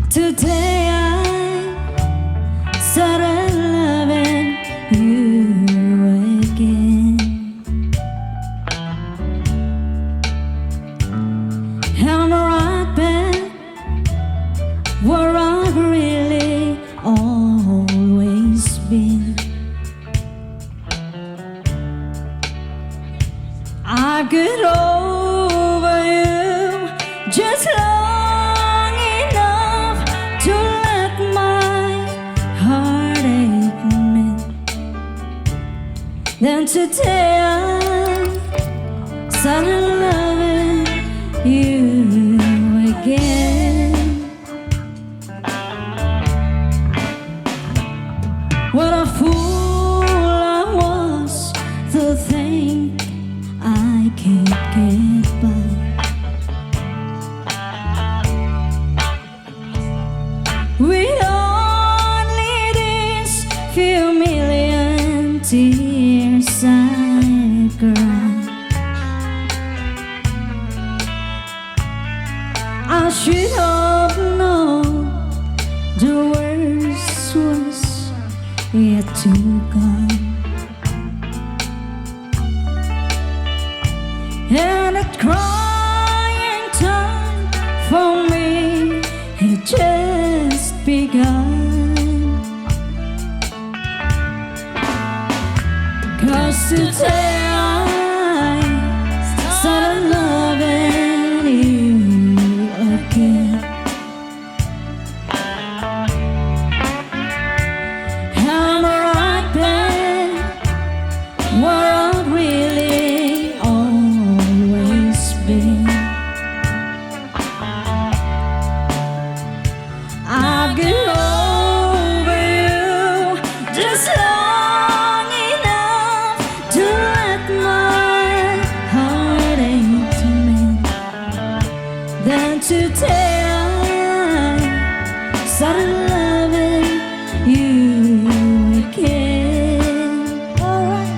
Today I started loving you again. I'm right back where I've really always been. I get over you just long enough to let my heart ache mend. Then today I started loving you again. What a fool I was to think I can't get by. With only these few million tears I cry, I should have known the worst was yet to come. And the crying time for me had just begun. 'Cause today I started loving you again. I'm right back where I've really always been. I'll get over you just long enough to let my heart ache mend. Then today I started loving you again. Alright.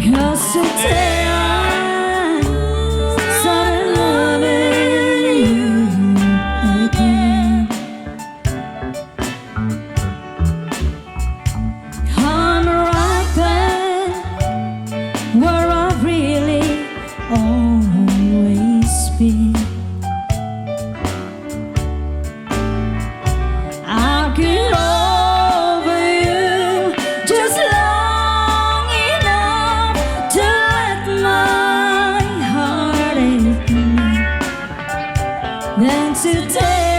Cause today I started loving you again. I'm right back where I've really always been. I'll get over you just long enough to let my heart ache. Then today